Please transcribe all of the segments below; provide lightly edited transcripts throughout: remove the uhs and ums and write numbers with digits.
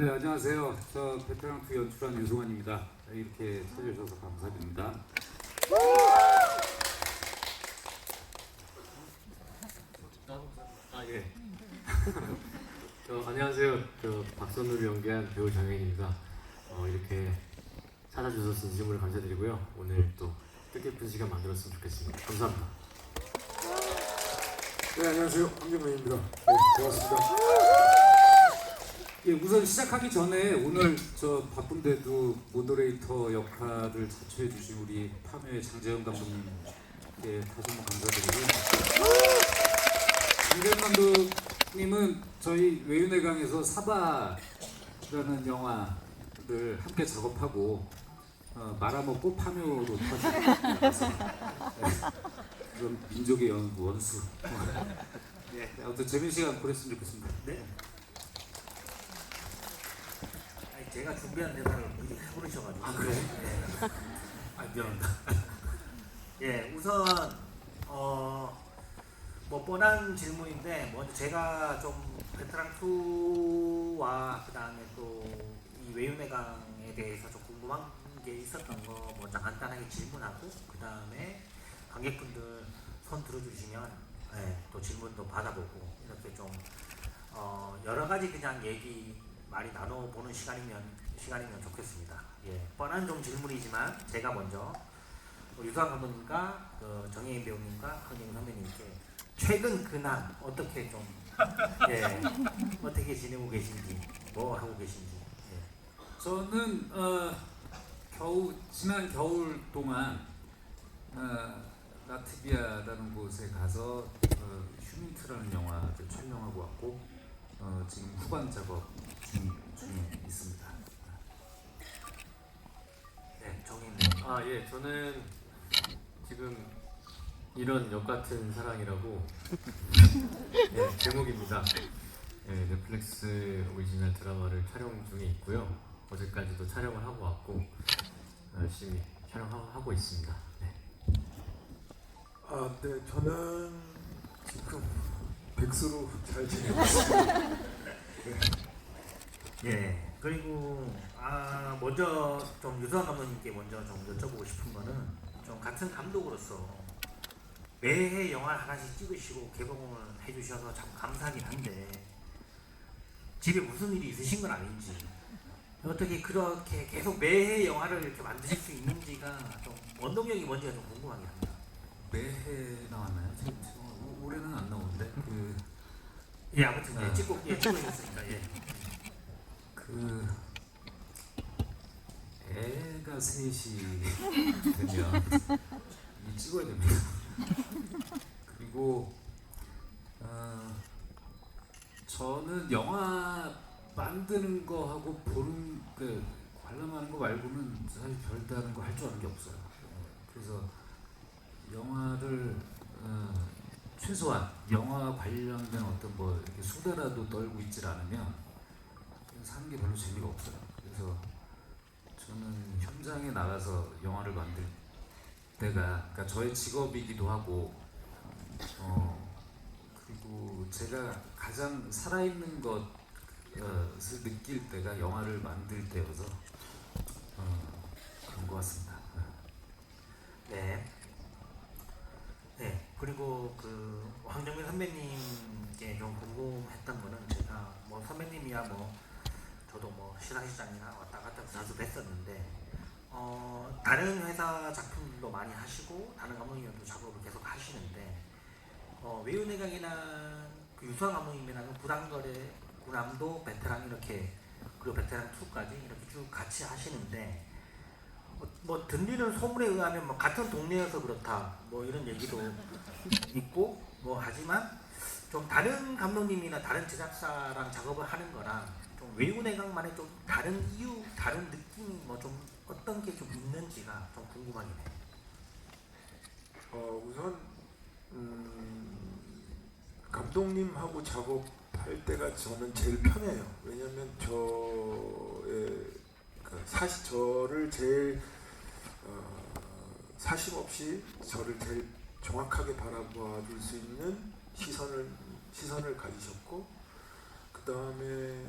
네, 안녕하세요. 저 베테랑 2 연출한 유승환입니다. 이렇게 찾아주셔서 감사드립니다. 예. 안녕하세요. 박선우를 연기한 배우 정혜인입니다. 이렇게 찾아주셔서 진심으로 감사드리고요. 오늘 또 뜻깊은 시간 만들었으면 좋겠습니다. 감사합니다. 네, 안녕하세요. 황정민입니다. 네, 고맙습니다. 예, 우선 시작하기 전에 오늘 저 바쁜데도 모더레이터 역할을 자처해 주신 우리 파묘의 장재영 감독님께 다시 한번 감사드리고요. 장재영 감독님은 저희 외윤의 강에서 사바라는 영화를 함께 작업하고 말아먹고 파묘로 터진 그런 민족의 원수. 네, 아무튼 재밌는 시간 보냈으면 좋겠습니다. 네? 아니, 제가 준비한 대사를 미리 해버리셔가지고. 아, 그래? 네. 아, 미안합니다. 예, 우선 뭐 뻔한 질문인데 먼저 제가 좀 베테랑 2와 그 다음에 또 이 외윤의 강에 대해서 좀 궁금한 게 있었던 거 먼저 간단하게 질문하고 그 다음에 관객분들 손 들어주시면 또 질문도 받아보고 이렇게 좀 여러 가지 그냥 얘기 많이 나눠보는 시간이면 좋겠습니다. 예, 뻔한 좀 질문이지만 제가 먼저 유수환 감독님과 정혜인 배우님과 황정민 선배님께 최근 근황 어떻게 좀 어떻게 지내고 계신지 뭐 하고 계신지. 저는 지난 겨울 동안 라트비아라는 곳에 가서 휴민트라는 영화를 촬영하고 왔고 지금 후반 작업 중에 있습니다. 네, 정혜인 예, 저는 지금 이런 역 같은 사랑이라고 제목입니다. 넷플릭스 오리지널 드라마를 촬영 중에 있고요. 어제까지도 촬영을 하고 왔고 열심히 촬영하고 있습니다. 네. 네, 저는 지금 백수로 잘 지내고 있습니다. 예, 그리고 먼저 좀 유수환 감독님께 먼저 좀 여쭤보고 싶은 거는 좀 같은 감독으로서 매해 영화 하나씩 찍으시고 개봉을 해주셔서 참 감사하긴 한데 집에 무슨 일이 있으신 건 아닌지 어떻게 그렇게 계속 매해 영화를 이렇게 만드실 수 있는지가 좀 원동력이 뭔지가 좀 궁금하긴 합니다. 매해 나왔나요? 지금 올해는 안 나오는데 예, 아무튼 찍고 있습니다. 예. 애가 셋이 되면 이 찍어야 됩니다. 그리고 저는 영화 만드는 거 하고 보는 관람하는 거 말고는 사실 별다른 거 할 줄 아는 게 없어요. 그래서 영화를 최소한 영화 관련된 어떤 뭐 이렇게 수다라도 떨고 있질 않으면 사는 게 별로 재미가 없어요. 그래서 저는 현장에 나가서 영화를 만들 때가 그러니까 저의 직업이기도 하고 그리고 제가 가장 살아있는 것을 느낄 때가 영화를 만들 때여서 그런 것 같습니다. 네. 네. 그리고 황정민 선배님께 좀 궁금했던 거는 제가 뭐 선배님이야 뭐 저도 뭐 시상식장이나 왔다 갔다 자주 뵀었는데 다른 회사 작품들도 많이 하시고 다른 감독님도 작업을 계속 하시는데 외윤의 강이나 유수환 감독님이나 부당거래 구남도 베테랑 이렇게 그리고 베테랑 2까지 이렇게 쭉 같이 하시는데 뭐 들리는 소문에 의하면 뭐 같은 동네여서 그렇다 뭐 이런 얘기도 있고 뭐 하지만 좀 다른 감독님이나 다른 제작사랑 작업을 하는 거랑 좀 외윤의 강만의 좀 다른 이유, 다른 느낌이 뭐 좀 어떤 게 좀 있는지가 좀 궁금하긴 해요. 우선 감독님하고 작업할 때가 저는 제일 편해요. 왜냐면 저를 제일 사심 없이 저를 제일 정확하게 바라봐 줄 수 있는 시선을 가지셨고 그 다음에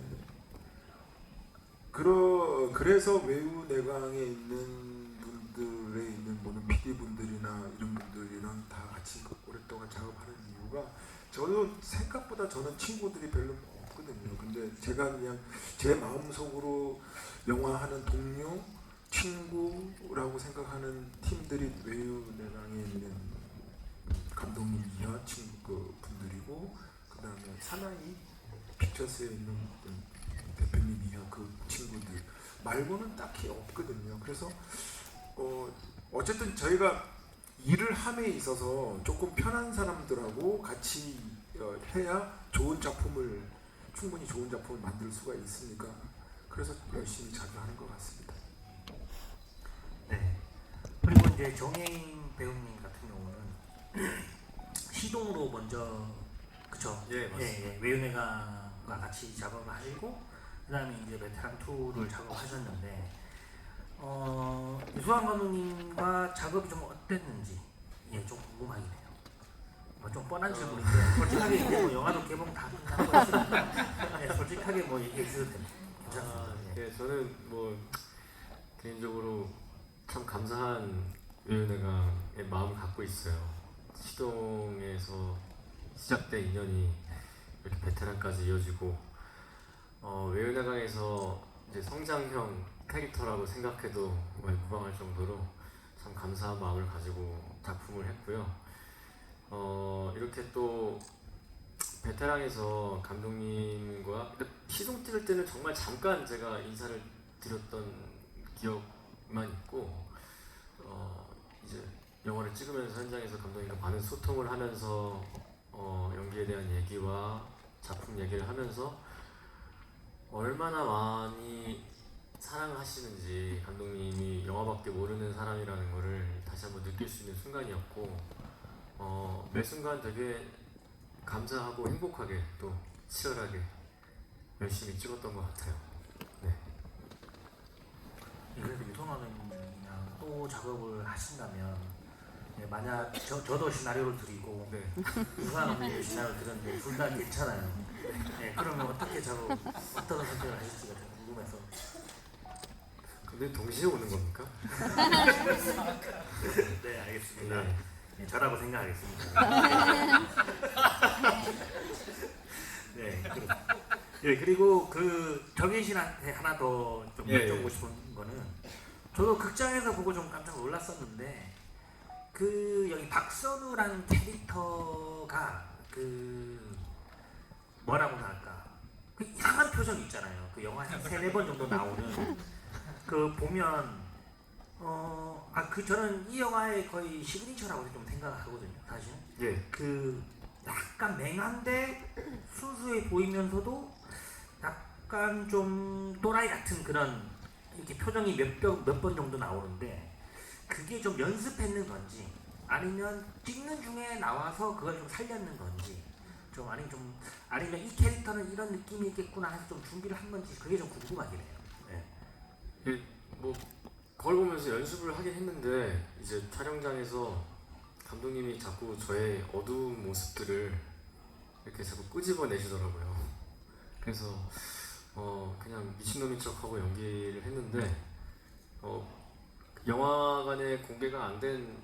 그래서 외유 내강에 있는 분들에 있는 모든 PD 분들이나 이런 분들이랑 다 같이 오랫동안 작업하는 이유가 저도 생각보다 저는 친구들이 별로 없거든요. 근데 제가 그냥 제 마음속으로 영화하는 동료, 친구라고 생각하는 팀들이 외유 내강에 있는 감독님 이하 친구 그 분들이고 그다음에 사나이 픽처스에 있는 대표님 이하 그 친구들 말고는 딱히 없거든요. 그래서 어쨌든 저희가 일을 함에 있어서 조금 편한 사람들하고 같이 해야 충분히 좋은 작품을 만들 수가 있으니까 그래서 열심히 자주 하는 것 같습니다. 네. 그리고 이제 정혜인 배우님 같은 경우는 시동으로 먼저 그쵸? 예, 맞습니다. 외윤회가와 같이 작업을 하시고 그다음에 이제 베테랑 2를 작업하셨는데 유수환 감독님과 작업이 좀 어땠는지 좀 궁금하긴 해요. 좀 뻔한 질문인데 솔직하게 이제 뭐 영화도 개봉 다 끝난 거 있으니까 네, 솔직하게 뭐 얘기해 주셔도 됩니다. 괜찮습니다. 네. 네, 저는 뭐 개인적으로 참 감사한 외연애가의 마음을 갖고 있어요. 시동에서 시작된 인연이 이렇게 베테랑까지 이어지고 외연애강에서 이제 성장형 캐릭터라고 생각해도 정말 무방할 정도로 참 감사한 마음을 가지고 작품을 했고요. 이렇게 또 베테랑에서 감독님과 시동 찍을 때는 정말 잠깐 제가 인사를 드렸던 기억만 있고 이제 영화를 찍으면서 현장에서 감독님과 많은 소통을 하면서 연기에 대한 얘기와 작품 얘기를 하면서 얼마나 많이 사랑하시는지 감독님이 영화밖에 모르는 사람이라는 거를 다시 한번 느낄 수 있는 순간이었고 매 순간 되게 감사하고 행복하게 또 치열하게 열심히 찍었던 것 같아요. 네. 그래서 유성환 감독님이랑 또 작업을 하신다면 만약 저도 시나리오를 드리고 네. 유성환 감독님 시나리오를 드렸는데 둘 다 괜찮아요. 그러면 어떻게 어떤 선택을 하실지가 좀 궁금해서. 근데 동시에 오는 겁니까? 네, 알겠습니다. 네. 저라고 생각하겠습니다. 네. 그리고 정인 씨한테 하나 더 좀 여쭤보고 싶은 거는 저도 극장에서 보고 좀 깜짝 놀랐었는데 여기 박선우라는 캐릭터가 뭐라고나 할까 이상한 표정 있잖아요. 영화 한 3-4번 정도 나오는 보면 저는 이 영화의 거의 시그니처라고 좀 생각하거든요, 사실. 예. 약간 맹한데 순수해 보이면서도 약간 좀 또라이 같은 그런 이렇게 표정이 몇 번 정도 나오는데 그게 좀 연습했는 건지 아니면 찍는 중에 나와서 그걸 좀 살렸는 건지 아니면 이 캐릭터는 이런 느낌이 있겠구나 해서 좀 준비를 한 건지 그게 좀 궁금하긴 해요. 네. 뭐 그걸 보면서 연습을 하긴 했는데 이제 촬영장에서 감독님이 자꾸 저의 어두운 모습들을 이렇게 자꾸 끄집어내시더라고요. 그래서 그냥 미친놈인 척하고 연기를 했는데 영화관에 공개가 안 된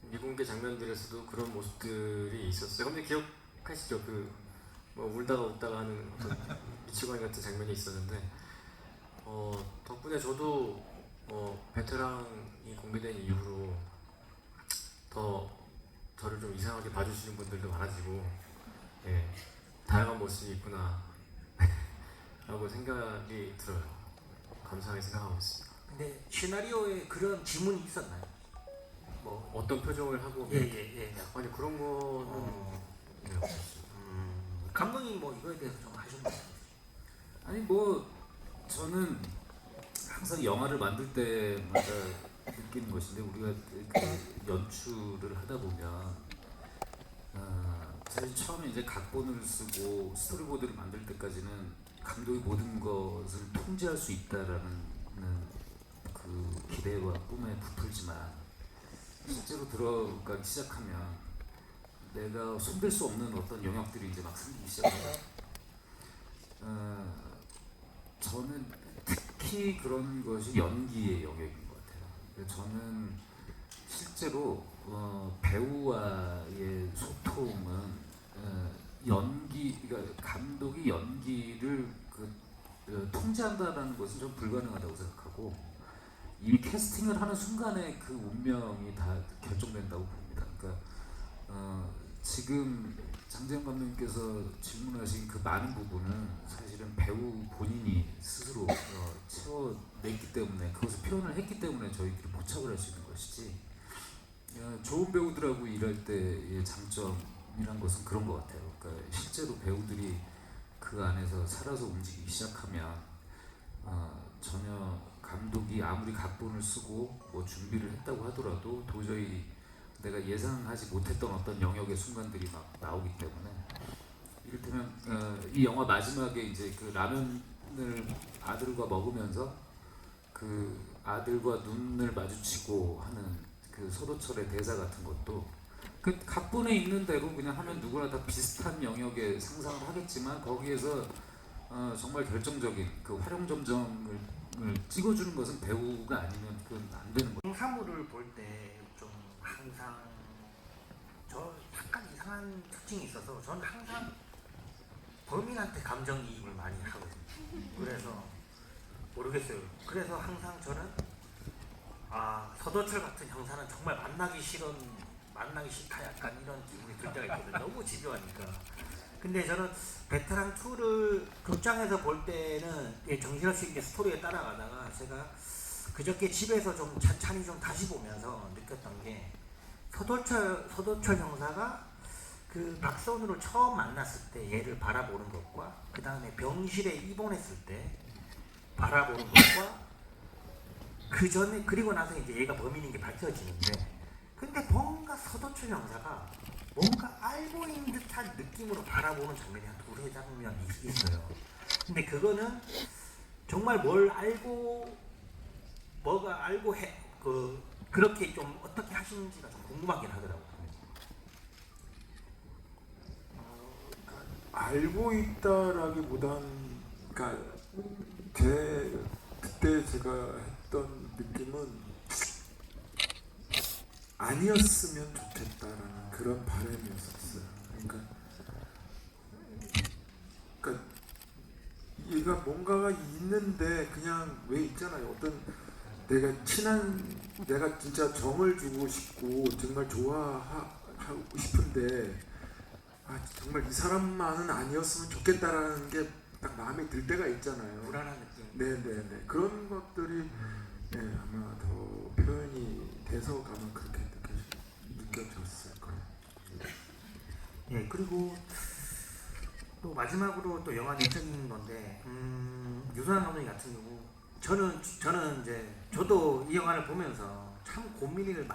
미공개 장면들에서도 그런 모습들이 있었어요. 근데 기억하시죠? 뭐 울다가 웃다가 하는 미치광이 같은 장면이 있었는데 덕분에 저도 베테랑이 공개된 이후로 더 저를 좀 이상하게 봐주시는 분들도 많아지고 다양한 모습이 있구나 라고 생각이 들어요. 감사하게 생각하고 있습니다. 근데 시나리오에 그런 지문이 있었나요? 뭐 어떤 표정을 하고 아니 그런 거는 네, 없었어요. 감독님 뭐 이거에 대해서 좀 하셨나요? 아니 뭐 저는 항상 영화를 만들 때마다 느끼는 것인데 우리가 연출을 하다 보면 사실 처음에 이제 각본을 쓰고 스토리보드를 만들 때까지는 감독이 모든 것을 통제할 수 있다라는 그 기대와 꿈에 부풀지만 실제로 들어가기 시작하면 내가 손댈 수 없는 어떤 영역들이 이제 막 생기기 시작해요. 저는 특히 그런 것이 연기의 영역인 것 같아요. 그래서 저는 실제로 배우와의 소통은 그러니까 감독이 연기를 통제한다라는 것은 좀 불가능하다고 생각하고 이 캐스팅을 하는 순간에 그 운명이 다 결정된다고 봅니다. 그러니까 지금 장재영 감독님께서 질문하신 그 많은 부분은 사실은 배우 본인이 스스로 채워냈기 때문에 그것을 표현을 했기 때문에 저희들이 포착을 할 수 있는 것이지 좋은 배우들하고 일할 때의 장점이란 것은 그런 것 같아요. 그러니까 실제로 배우들이 그 안에서 살아서 움직이기 시작하면 전혀 감독이 아무리 각본을 쓰고 뭐 준비를 했다고 하더라도 도저히 내가 예상하지 못했던 어떤 영역의 순간들이 막 나오기 때문에 이를테면 이 영화 마지막에 이제 그 라면을 아들과 먹으면서 그 아들과 눈을 마주치고 하는 그 서도철의 대사 같은 것도 그 각본에 있는 대로 그냥 하면 누구나 다 비슷한 영역의 상상을 하겠지만 거기에서 정말 결정적인 그 활용점정을 찍어주는 것은 배우가 아니면 그건 안 되는 거예요. 사물을 볼 때 좀 항상 저 약간 이상한 특징이 있어서 저는 항상 범인한테 감정이입을 많이 하거든요. 그래서 모르겠어요. 그래서 항상 저는 서도철 같은 형사는 정말 만나기 싫다 약간 이런 기분이 들 때가 있거든요. 너무 집요하니까. 근데 저는 베테랑 2를 극장에서 볼 때는 정신없이 이제 스토리에 따라가다가 제가 그저께 집에서 좀 찬찬히 좀 다시 보면서 느꼈던 게 서도철 형사가 그 박선우를 처음 만났을 때 얘를 바라보는 것과 그 다음에 병실에 입원했을 때 바라보는 것과 그 전에 그리고 나서 이제 얘가 범인인 게 밝혀지는데 근데 뭔가 서도철 형사가 뭔가 알고 있는 듯한 느낌으로 바라보는 장면이 한 두세 장면이 있어요. 근데 그거는 정말 뭐가 알고 그렇게 좀 어떻게 하시는지가 좀 궁금하긴 하더라고요. 알고 있다라기보단 그러니까 그때 제가 했던 느낌은 아니었으면 좋겠다라는 그런 바람이었었어요. 그러니까 얘가 뭔가가 있는데 그냥 왜 있잖아요. 어떤 내가 진짜 정을 주고 싶고 정말 좋아하고 싶은데 정말 이 사람만은 아니었으면 좋겠다라는 게 딱 마음에 들 때가 있잖아요. 불안한 느낌. 네네네. 그런 것들이 아마 더 표현이 돼서 아마 그렇게 느껴졌을 거예요. 예, 그리고 또 마지막으로 또 영화 내적인 건데 유승환 감독님 같은 경우 저는 이제 저도 이 영화를 보면서 참 고민을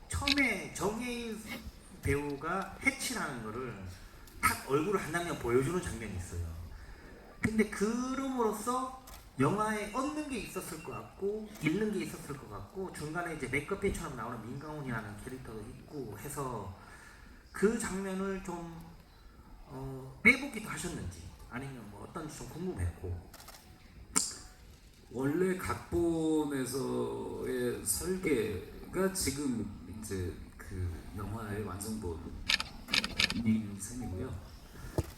처음에 정혜인 배우가 해치라는 거를 딱 얼굴을 한 장면 보여주는 장면이 있어요. 근데 그럼으로써 영화에 얻는 게 있었을 것 같고 잃는 게 있었을 것 같고 중간에 이제 맥커피처럼 나오는 민강훈이라는 캐릭터도 있고 해서 그 장면을 좀 빼보기도 하셨는지 아니면 뭐 어떤지 좀 궁금했고. 원래 각본에서의 설계가 지금 이제 그 영화의 완성본인 셈이고요.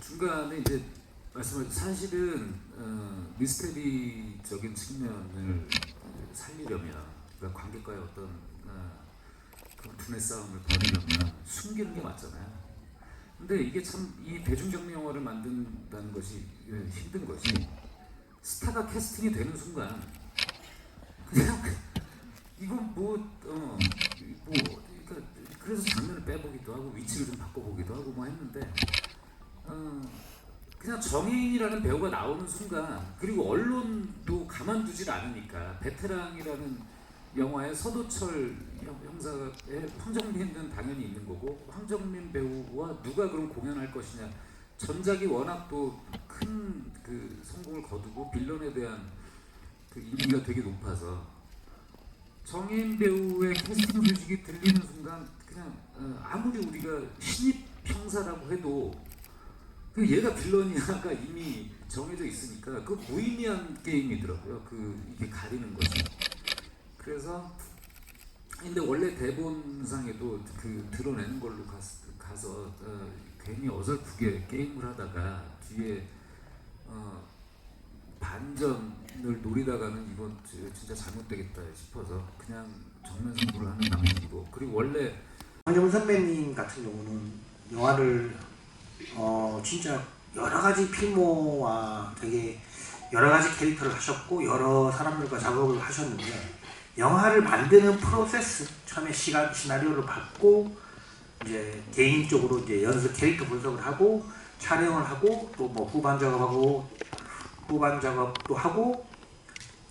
중간에 이제 말씀하신 사실은 미스테리적인 측면을 살리려면 그러니까 관객과의 어떤 그런 두뇌 싸움을 벌이려면 숨기는 게 맞잖아요. 근데 이게 참 이 대중경미 영화를 만든다는 것이 힘든 것이 스타가 캐스팅이 되는 순간 그냥 이건 그러니까 그래서 장면을 빼보기도 하고 위치를 좀 바꿔보기도 하고 뭐 했는데 그냥 정혜인이라는 배우가 나오는 순간 그리고 언론도 가만두질 않으니까 베테랑이라는 영화에 서도철 형사의 황정민은 당연히 있는 거고 황정민 배우와 누가 그럼 공연할 것이냐 전작이 워낙 또 큰 그 성공을 거두고 빌런에 대한 그 인기가 되게 높아서 정혜인 배우의 캐스팅 소식이 들리는 순간 그냥 아무리 우리가 신입 형사라고 해도 그 얘가 빌런이야가 이미 정해져 있으니까 그 무의미한 게임이더라고요. 그 이게 가리는 것이. 그래서 근데 원래 대본상에도 그 드러내는 걸로 가서 괜히 어설프게 게임을 하다가 뒤에 반전을 노리다가는 이건 진짜 잘못되겠다 싶어서 그냥 정면 승부를 하는 방식이고, 그리고 원래 황정민 선배님 같은 경우는 영화를 진짜 여러 가지 필모와 되게 여러 가지 캐릭터를 하셨고 여러 사람들과 작업을 하셨는데, 영화를 만드는 프로세스, 처음에 시나리오를 받고 이제 개인적으로 이제 연습 캐릭터 분석을 하고 촬영을 하고 또 뭐 후반 작업도 하고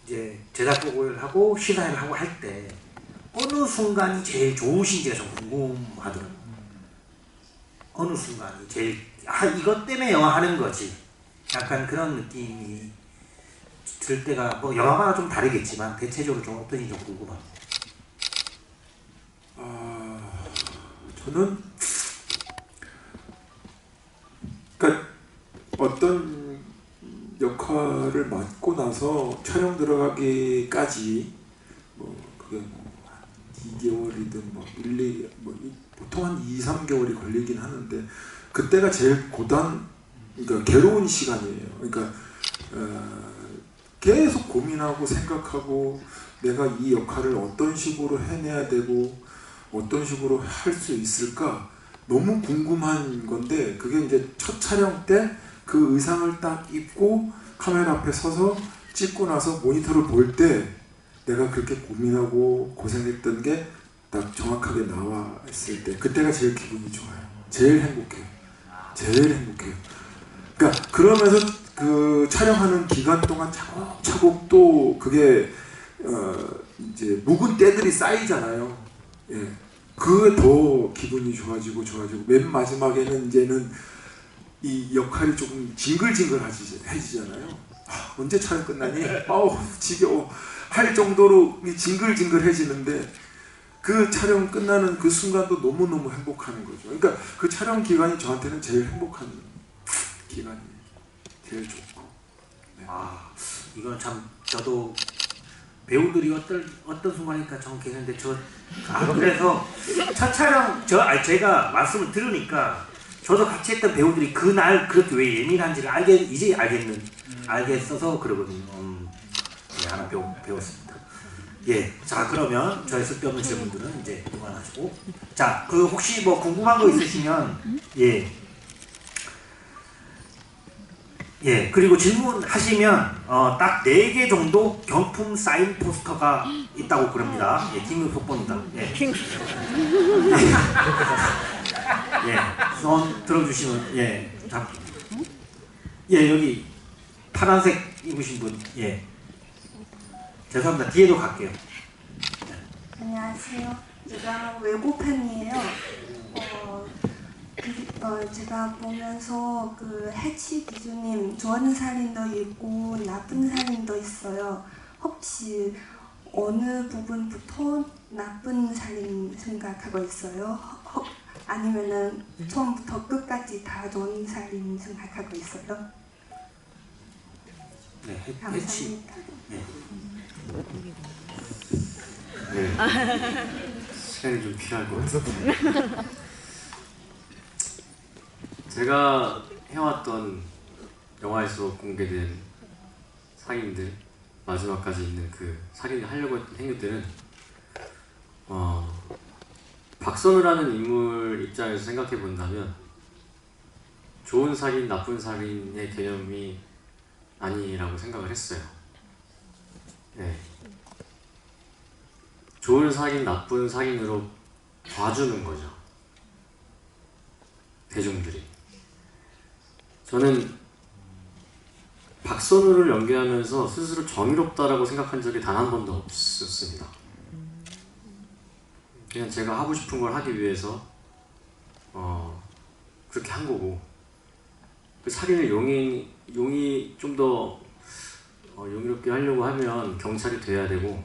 이제 제작 보고를 하고 시사회를 하고 할 때 어느 순간이 제일 좋으신지가 좀 궁금하더라고요. 어느 순간이 제일 이것 때문에 영화 하는 거지, 약간 그런 느낌이 들 때가 뭐 영화마다 좀 다르겠지만 대체적으로 좀 어떤지 좀 궁금합니다. 저는 그러니까 어떤 역할을 맡고 나서 촬영 들어가기까지 뭐 그게 뭐 한 2개월이든 뭐 1, 2, 보통 한 2, 3개월이 걸리긴 하는데 그때가 제일 그러니까 괴로운 시간이에요. 그러니까 계속 고민하고 생각하고 내가 이 역할을 어떤 식으로 해내야 되고 어떤 식으로 할 수 있을까 너무 궁금한 건데, 그게 이제 첫 촬영 때 그 의상을 딱 입고 카메라 앞에 서서 찍고 나서 모니터를 볼 때 내가 그렇게 고민하고 고생했던 게 딱 정확하게 나왔을 때 그때가 제일 기분이 좋아요. 제일 행복해요. 제일 행복해요. 그러니까 그러면서 그 촬영하는 기간 동안 차곡차곡 또 그게 이제 묵은 때들이 쌓이잖아요. 예. 그게 더 기분이 좋아지고 맨 마지막에는 이제는 이 역할이 조금 징글징글해지잖아요. 언제 촬영 끝나니? 지겨워 할 정도로 징글징글해지는데 그 촬영 끝나는 그 순간도 너무너무 행복한 거죠. 그러니까 그 촬영 기간이 저한테는 제일 행복한 기간이에요. 제일 좋고. 네. 이건 참 저도 배우들이 어떤 순간일까 좀 계는데 그래서 첫 촬영 제가 말씀을 들으니까 저도 같이 했던 배우들이 그날 그렇게 왜 예민한지를 알겠어서 그러거든요. 네, 하나 배웠습니다. 예, 자 그러면 저희 쓸데없는 질문들은 이제 그만하시고, 자 그 혹시 뭐 궁금한 거 있으시면 예, 그리고 질문하시면 딱 4개 정도 경품 사인 포스터가 있다고 그럽니다. 예, 김금 속보입니다. 예. 예, 손 들어주시면 여기 파란색 입으신 분, 죄송합니다. 뒤에도 갈게요. 안녕하세요. 제가 외국 팬이에요. 제가 보면서 그 해치 기준님 좋은 살인도 있고 나쁜 살인도 있어요. 혹시 어느 부분부터 나쁜 살인 생각하고 있어요? 아니면은 처음부터 끝까지 다 좋은 살인 생각하고 있어요? 네, 해치. 감사합니다. 네. 시간이 좀 필요할 것 같습니다. 제가 해왔던 영화에서 공개된 살인들, 마지막까지 있는 그 살인을 하려고 했던 행위들은 박선우라는 인물 입장에서 생각해 본다면 좋은 살인, 나쁜 살인의 개념이 아니라고 생각을 했어요. 네. 좋은 살인, 나쁜 살인으로 봐주는 거죠. 대중들이. 저는 박선우를 연기하면서 스스로 정의롭다라고 생각한 적이 단 한 번도 없었습니다. 그냥 제가 하고 싶은 걸 하기 위해서 그렇게 한 거고, 그 살인을 용이 좀 더 용의롭게 하려고 하면 경찰이 돼야 되고,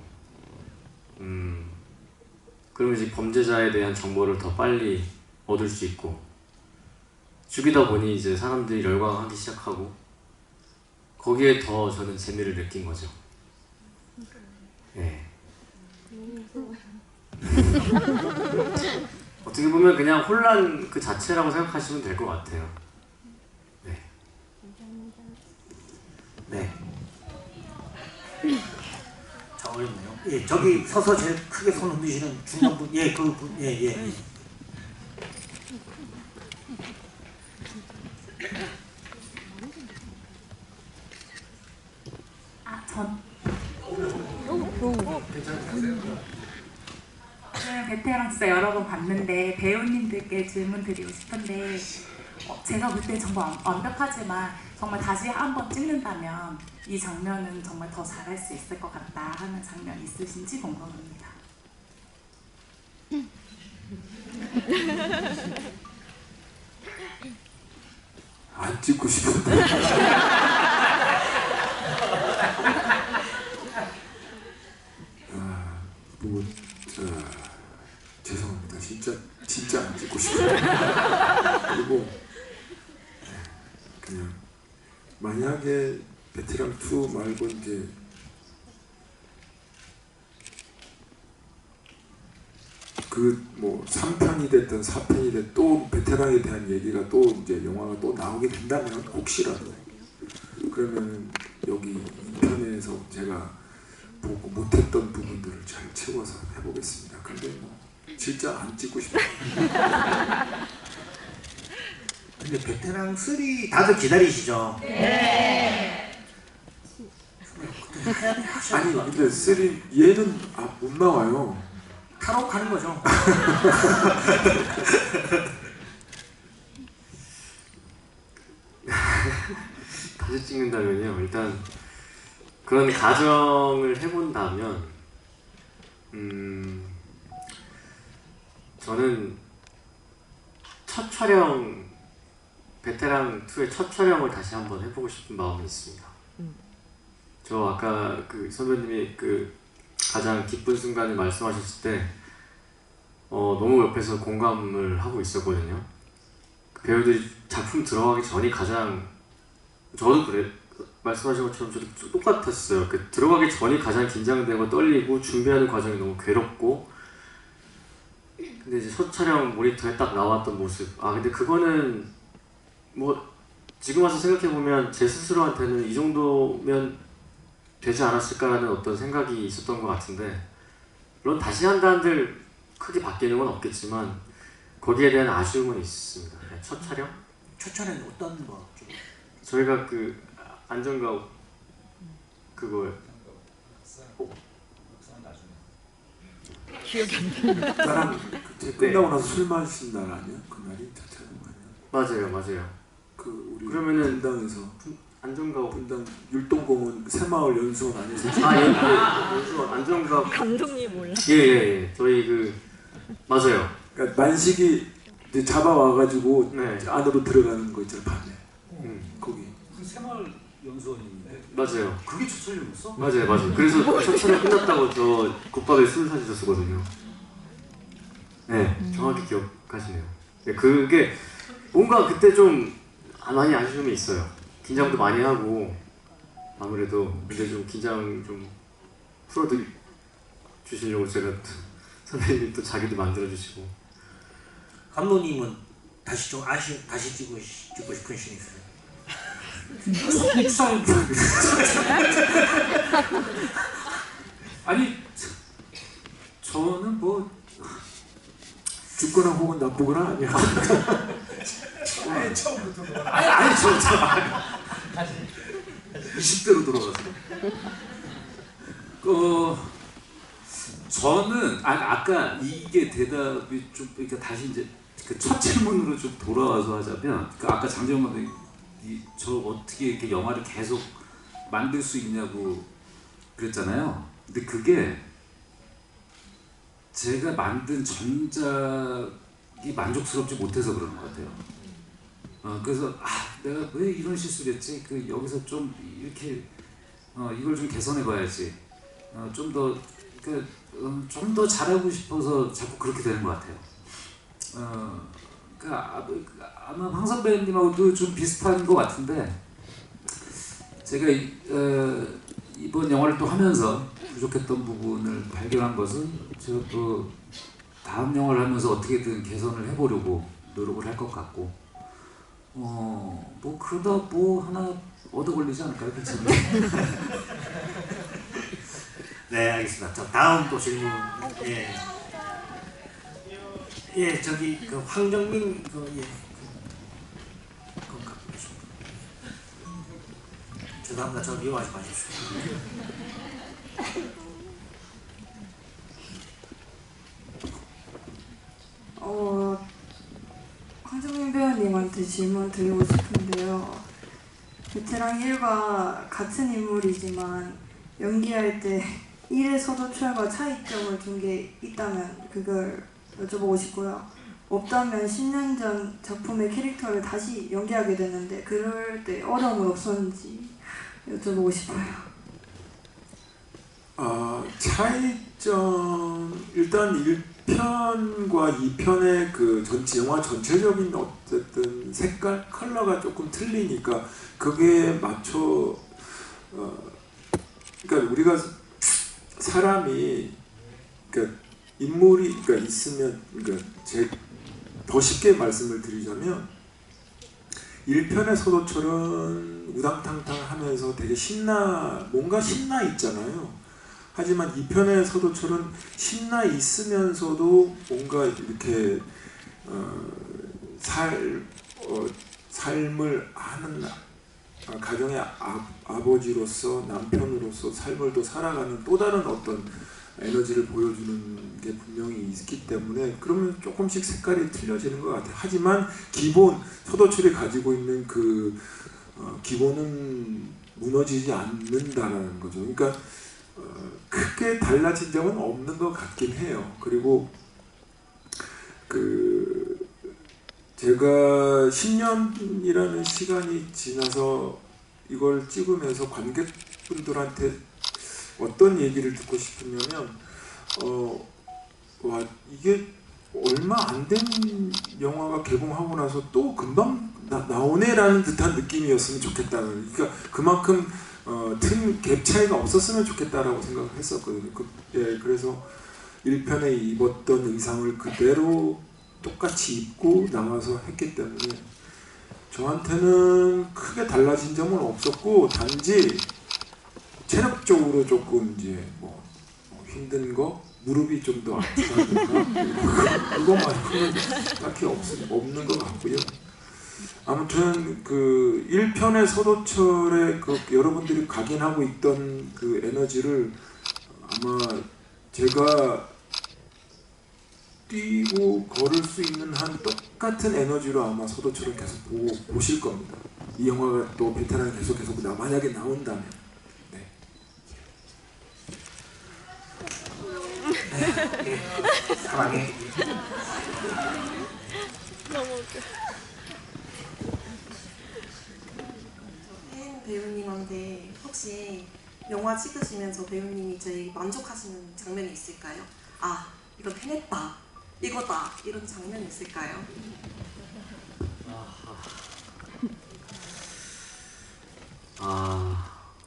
그러면 이제 범죄자에 대한 정보를 더 빨리 얻을 수 있고, 죽이다 보니 이제 사람들이 열광하기 시작하고 거기에 더 저는 재미를 느낀 거죠. 예. 어떻게 보면 그냥 혼란 그 자체라고 생각하시면 될 것 같아요. 네. 네. 자, 어렵네요. 예, 저기 서서 제일 크게 손 흔드시는 중간 분, 예, 그 분, 예, 예. 저는 베테랑 진짜 여러 번 봤는데 배우님들께 질문 드리고 싶은데 제가 볼 때 정말 완벽하지만 정말 다시 한번 찍는다면 이 장면은 정말 더 잘할 수 있을 것 같다 하는 장면 있으신지 궁금합니다. 안 찍고 싶은데. 뭐, 죄송합니다. 진짜 안 찍고 싶어요. 그리고 그냥 만약에 베테랑 2 말고 이제 그 뭐 3편이 됐든 4편이 됐든 또 베테랑에 대한 얘기가 또 이제 영화가 또 나오게 된다면 혹시라도 그러면 여기 2편에서 제가 보고 못했던 부분들을 잘 채워서 해보겠습니다. 근데 뭐 진짜 안 찍고 싶어요. 근데 베테랑 3 다들 기다리시죠? 아니 근데 3 얘는 못 나와요. 탈옥하는 거죠. 다시 찍는다면요. 일단 그런 가정을 해본다면 저는 첫 촬영 베테랑 2의 첫 촬영을 다시 한번 해보고 싶은 마음이 있습니다. 저 아까 그 선배님이 그 가장 기쁜 순간을 말씀하셨을 때 너무 옆에서 공감을 하고 있었거든요. 그 배우들이 작품 들어가기 전이 가장 저도 그래 말씀하신 것처럼 저도 똑같았어요. 그 들어가기 전이 가장 긴장되고 떨리고 준비하는 과정이 너무 괴롭고 근데 이제 첫 촬영 모니터에 딱 나왔던 모습 근데 그거는 뭐 지금 와서 생각해보면 제 스스로한테는 이 정도면 되지 않았을까라는 어떤 생각이 있었던 것 같은데 물론 다시 한다 한들 크게 바뀌는 건 없겠지만 거기에 대한 아쉬움은 있습니다. 첫 촬영? 첫 촬영 어떤 거? 저희가 그 안전가옥 그거 나랑 그때 끝나고 나서 술 마신 날 아니야? 그날이 첫 촬영 아니야? 맞아요. 그 우리 그러면은 분당에서 안전가옥 분당 율동공원 새마을 연수원 안에서 연수원 안전가옥 감독님 몰라. 예 저희 그 맞아요. 그러니까 만식이 이제 잡아와가지고 네. 안으로 들어가는 거 있잖아 밤에 거기 그 새마을 연수원인데 맞아요. 그게 첫 촬영이었어? 맞아요. 그래서 첫 촬영 끝났다고 저 곧밥에 술 사주셨었거든요. 네, 정확히 기억하시네요. 네, 그게 뭔가 그때 좀 많이 아쉬움이 있어요. 긴장도 많이 하고 아무래도 근데 좀 긴장 좀 풀어드 주시려고 제가 또 선배님이 또 자기도 만들어 주시고. 감독님은 다시 좀 다시 찍고 싶은 씬 있어요? 아니 저는 뭐 죽거나 혹은 나쁘거나 아니야. 아니 저 20대로 돌아가서 저는 아까 이게 대답이 좀 그러니까 다시 이제 그 첫 질문으로 좀 돌아와서 하자면 그 아까 장재원 감독이 저 어떻게 이렇게 영화를 계속 만들 수 있냐고 그랬잖아요. 근데 그게 제가 만든 전작이 만족스럽지 못해서 그러는 것 같아요. 그래서 내가 왜 이런 실수를 했지? 그 여기서 좀 이렇게 이걸 좀 개선해봐야지. 좀 더 잘하고 싶어서 자꾸 그렇게 되는 것 같아요. 그러니까 아마 황 선배님하고도 좀 비슷한 것 같은데 제가 이번 영화를 또 하면서 부족했던 부분을 발견한 것은 제가 또 다음 영화를 하면서 어떻게든 개선을 해보려고 노력을 할 것 같고 뭐 그러다 뭐 하나 얻어 걸리지 않을까요? 괜찮네. 네, 알겠습니다. 자, 다음 또 질문. 예, 저기 그 황정민 그거 갖고 계십니다. 죄송합니다. 저 미워하지 마십시오. 황정민 배우님한테 질문 드리고 싶은데요. 베테랑 1과 같은 인물이지만 연기할 때 1의 서도철과 차이점을 둔 게 있다면 그걸 여쭤보고 싶고요. 없다면 10년 전 작품의 캐릭터를 다시 연기하게 됐는데 그럴 때 어려움은 없었는지 여쭤보고 싶어요. 차이점 일단 1편과 2편의 그 영화 전체적인 어쨌든 색깔, 컬러가 조금 틀리니까 그게 맞춰 그러니까 우리가 사람이 그러니까 인물이 그러니까 있으면 그러니까 더 쉽게 말씀을 드리자면 1편의 서도철은 우당탕탕하면서 되게 뭔가 신나 있잖아요. 하지만 2편의 서도철은 신나 있으면서도 뭔가 이렇게 삶을 하는 가정의 아버지로서 남편으로서 삶을 또 살아가는 또 다른 어떤 에너지를 보여주는 게 분명히 있기 때문에 그러면 조금씩 색깔이 틀려지는 것 같아요. 하지만 기본 서도철이 가지고 있는 그 기본은 무너지지 않는다라는 거죠. 그러니까 크게 달라진 점은 없는 것 같긴 해요. 그리고 제가 10년이라는 시간이 지나서 이걸 찍으면서 관객분들한테 어떤 얘기를 듣고 싶으냐면 와 이게 얼마 안 된 영화가 개봉하고 나서 또 금방 나오네라는 듯한 느낌이었으면 좋겠다는, 그러니까 그만큼 갭 차이가 없었으면 좋겠다라고 생각을 했었거든요. 그래서 1편에 입었던 의상을 그대로 똑같이 입고 나와서 했기 때문에 저한테는 크게 달라진 점은 없었고, 단지 체력적으로 조금 이제 뭐 힘든 거, 무릎이 좀 더 아프다든가 그거 말고는 딱히 없는 것 같고요. 아무튼 그 1편의 서도철의 그 여러분들이 각인하고 있던 그 에너지를 아마 제가 뛰고 걸을 수 있는 한 똑같은 에너지로 아마 서도철을 계속 보실 겁니다. 이 영화가 또 베테랑이 계속 만약에 나온다면. 네. 사랑해. 너무 웃겨. 혜인 배우님한테 혹시 영화 찍으시면서 배우님이 제일 만족하시는 장면이 있을까요? 아, 이거 해냈다, 이거다, 이런 장면이 있을까요?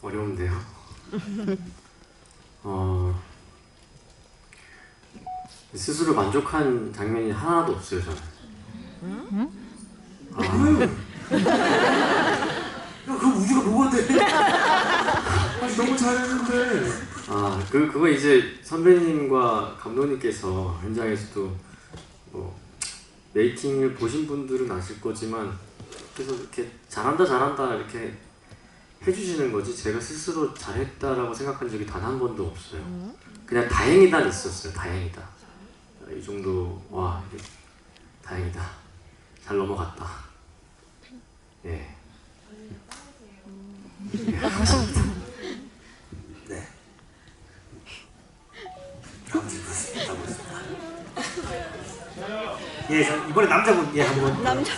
어려운데요. 스스로 만족한 장면이 하나도 없어요, 저는. 야, 그 우주가 뭐가 돼? 너무 잘했는데. 그거 이제 선배님과 감독님께서 현장에서도 뭐 메이킹을 보신 분들은 아실 거지만 계속 이렇게 잘한다 이렇게 해주시는 거지, 제가 스스로 잘했다라고 생각한 적이 단 한 번도 없어요. 그냥 다행이다는 있었어요. 다행이다. 이 정도, 와, 이게 다행이다. 잘 넘어갔다. 예. 네. 다음 질문 가보겠습니다. 예, 저 이번에 남자분 한번. 남자.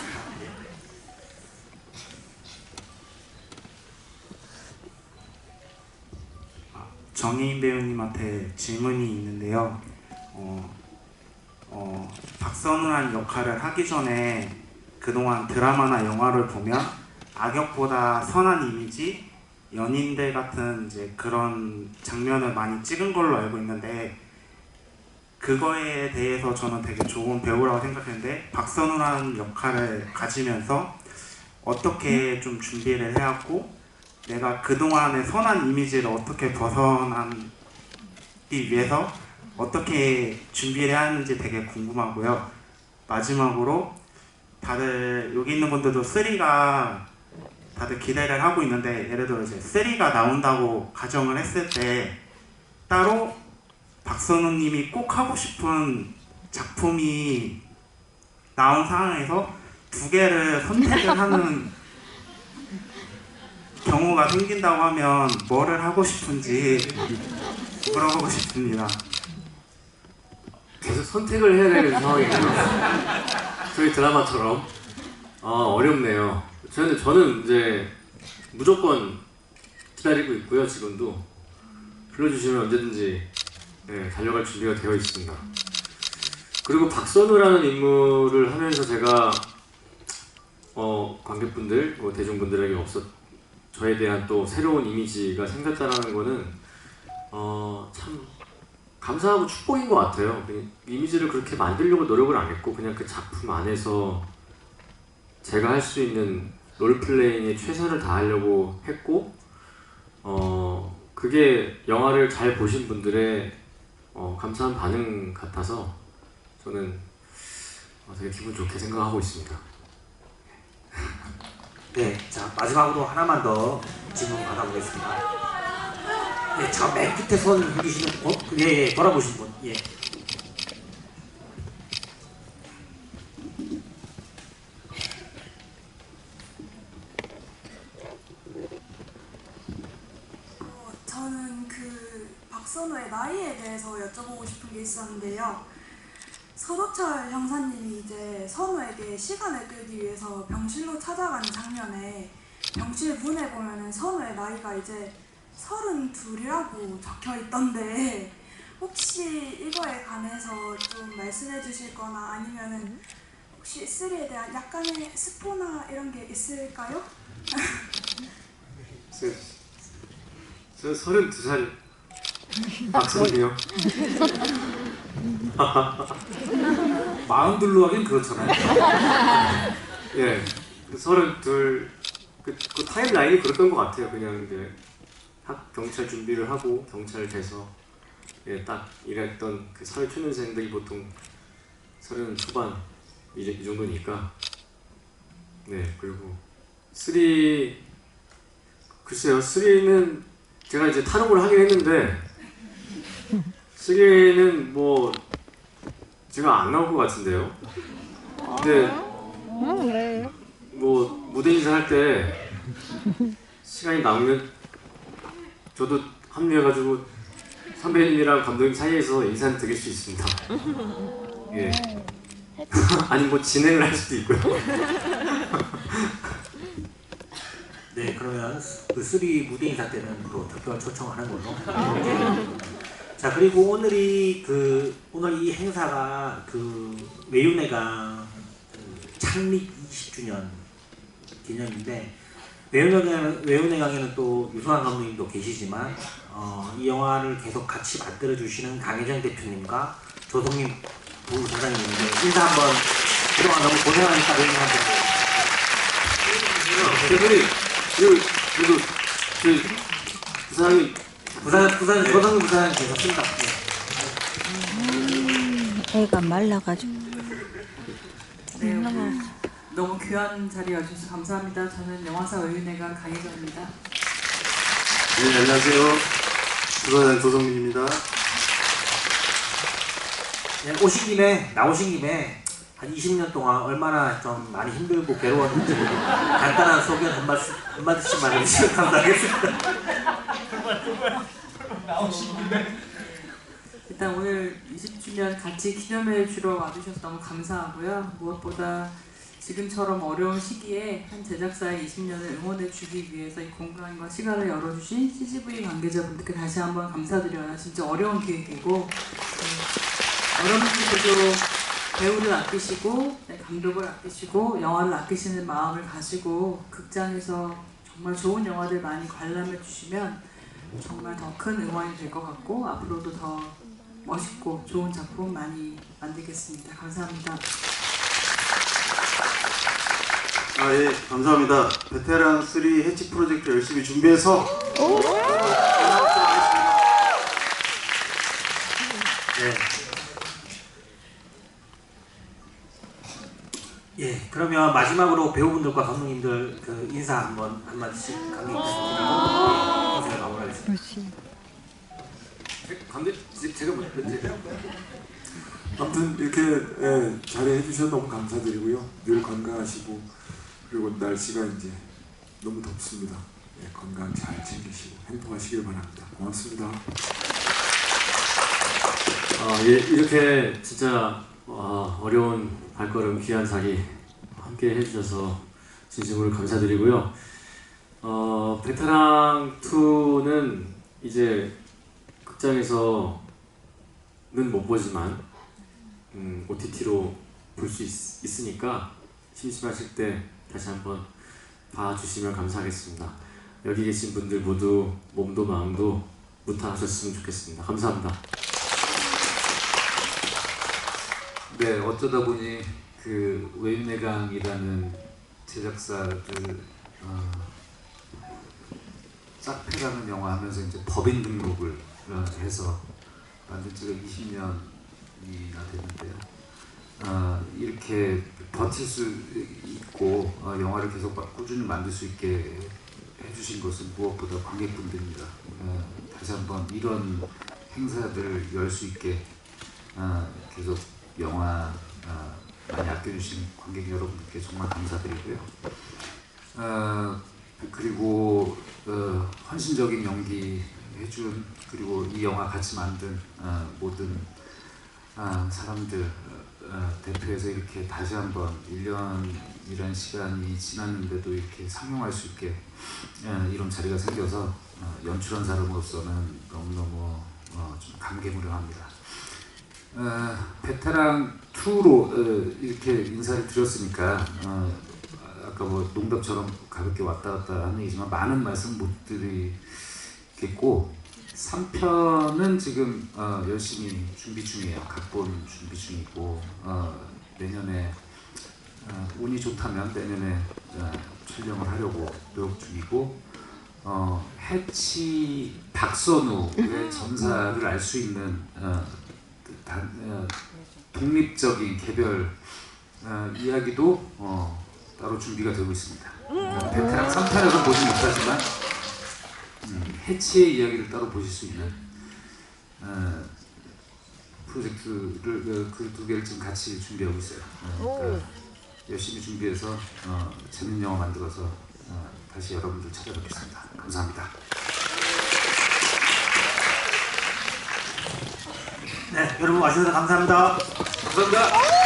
정혜인 배우님한테 질문이 있는데요. 박선우라는 역할을 하기 전에 그동안 드라마나 영화를 보면 악역보다 선한 이미지, 연인들 같은 이제 그런 장면을 많이 찍은 걸로 알고 있는데 그거에 대해서 저는 되게 좋은 배우라고 생각했는데 박선우라는 역할을 가지면서 어떻게 좀 준비를 해왔고 내가 그동안의 선한 이미지를 어떻게 벗어나기 위해서 어떻게 준비를 해야 하는지 되게 궁금하고요. 마지막으로 다들 여기 있는 분들도 3가 다들 기대를 하고 있는데 예를 들어 이제 3가 나온다고 가정을 했을 때 따로 박선우님이 꼭 하고 싶은 작품이 나온 상황에서 2개를 선택을 하는 경우가 생긴다고 하면 뭐를 하고 싶은지 물어보고 싶습니다. 계속 선택을 해야 되는 상황이네요. 저희 드라마처럼. 어렵네요. 저는 이제 무조건 기다리고 있고요. 지금도 불러주시면 언제든지 달려갈 준비가 되어 있습니다. 그리고 박선우라는 인물을 하면서 제가 관객분들, 대중분들에게 저에 대한 또 새로운 이미지가 생겼다는 거는 참 감사하고 축복인 것 같아요. 이미지를 그렇게 만들려고 노력을 안 했고 그냥 그 작품 안에서 제가 할 수 있는 롤플레잉에 최선을 다하려고 했고 그게 영화를 잘 보신 분들의 감사한 반응 같아서 저는 되게 기분 좋게 생각하고 있습니다. 네, 자 마지막으로 하나만 더 질문 받아보겠습니다. 네, 저 맨 끝에 손 흔드시는 분, 예, 돌아보시는 분, 예. 저는 그 박선우의 나이에 대해서 여쭤보고 싶은 게 있었는데요. 서도철 형사님이 이제 선우에게 시간을 끌기 위해서 병실로 찾아가는 장면에 병실 문에 보면은 선우의 나이가 이제 32이라고 적혀 있던데 혹시 이거에 관해서 좀 말씀해 주실 거나 아니면은 혹시 3에 대한 약간의 스포나 이런 게 있을까요? 저 32살 박선우요. 마흔둘로 하긴 그렇잖아요. 예, 32 그 타임라인이 그랬던 것 같아요. 그냥 이제 경찰 준비를 하고 경찰 돼서 딱 일했던 그 사회 초년생들이 보통 30 초반 이 정도니까. 네, 그리고 3 글쎄요, 3는 제가 이제 탈옥을 하긴 했는데 3는 뭐 제가 안 나올 것 같은데요. 근데 뭐 무대 인사할 때 시간이 남으면 저도 합류해가지고 선배님이랑 감독님 사이에서 인사는 드릴 수 있습니다. 예. 아니 뭐 진행을 할 수도 있고요. 네, 그러면 그 3 무대 인사 때는 또 특별 초청하는 걸로. 자, 그리고 오늘 이 행사가 그 외유내가 창립 20주년 기념인데 외유내강에는 또 유승환 감독님도 계시지만 이 영화를 계속 같이 만들어 주시는 강혜정 대표님과 조성민 부사장님인데 인사 한번 그동안 너무 고생하니까 인사 한번. 대표님, 그리고 부사장님 조성민 부사장님 계셨습니다. 애가 말라가지고. 네, 오늘 너무 귀한 자리에 와주셔서 감사합니다. 저는 영화사 외유내가 강혜정입니다. 네, 안녕하세요. 부사장 조성민입니다. 네, 나오신 김에 한 20년 동안 얼마나 좀 많이 힘들고 괴로웠는지 간단한 소견 한마디씩만 해주시면 감사하겠습니다. 일단 오늘 20주년 같이 기념회 주러 와주셔서 너무 감사하고요. 무엇보다 지금처럼 어려운 시기에 한 제작사의 20년을 응원해 주기 위해서 이 공간과 시간을 열어주신 CGV 관계자분들께 다시 한번 감사드려요. 진짜 어려운 기획이고 여러분들도 배우를 아끼시고 감독을 아끼시고 영화를 아끼시는 마음을 가지고 극장에서 정말 좋은 영화들 많이 관람해 주시면 정말 더 큰 응원이 될 것 같고 앞으로도 더 멋있고 좋은 작품 많이 만들겠습니다. 감사합니다. 예, 감사합니다. 베테랑 3 해치 프로젝트 열심히 준비해서 네. 예, 그러면 마지막으로 배우분들과 감독님들 그 인사 한마디씩 감독님 인사를 마무리하겠습니다. 제가 아무튼 이렇게 잘해 주셔서 너무 감사드리고요. 늘 건강하시고 그리고 날씨가 이제 너무 덥습니다. 건강 잘 챙기시고 행복하시길 바랍니다. 고맙습니다. 이렇게 진짜 어려운 발걸음 귀한 자리 함께 해주셔서 진심으로 감사드리고요. 베테랑 2는 이제 극장에서는 못 보지만 OTT로 볼 수 있으니까 심심하실 때 다시 한번 봐주시면 감사하겠습니다. 여기 계신 분들 모두 몸도 마음도 무탈하셨으면 좋겠습니다. 감사합니다. 네, 어쩌다 보니 그 웨인내강이라는 제작사들 짝패라는 영화 하면서 이제 법인 등록을 해서 만든 지가 20년이나 됐는데요. 이렇게 버틸 수 있고 영화를 계속 꾸준히 만들 수 있게 해주신 것은 무엇보다 관객분들입니다. 다시 한번 이런 행사들을 열 수 있게 계속 영화 많이 아껴주신 관객 여러분들께 정말 감사드리고요. 그리고 헌신적인 연기 해준 그리고 이 영화 같이 만든 모든 사람들 대표해서 이렇게 다시 한번 1년이라는 시간이 지났는데도 이렇게 상영할 수 있게 이런 자리가 생겨서 연출한 사람으로서는 너무너무 좀 감개무량합니다. 베테랑 2로 이렇게 인사를 드렸으니까 아까 뭐 농담처럼 가볍게 왔다 갔다 하는 얘기지만 많은 말씀 못 드리겠고 3편은 지금 열심히 준비 중이에요. 각본 준비 중이고 내년에 운이 좋다면 내년에 촬영을 하려고 노력 중이고 해치 박선우의 전사를 알 수 있는 독립적인 개별 이야기도 따로 준비가 되고 있습니다. 베테랑 3편에서 보지 못하지만 해치의 이야기를 따로 보실 수 있는 프로젝트를 그 두 개를 지금 같이 준비하고 있어요. 그러니까 열심히 준비해서 재밌는 영화 만들어서 다시 여러분들 찾아뵙겠습니다. 감사합니다. 네, 여러분 와주셔서 감사합니다. 감사합니다.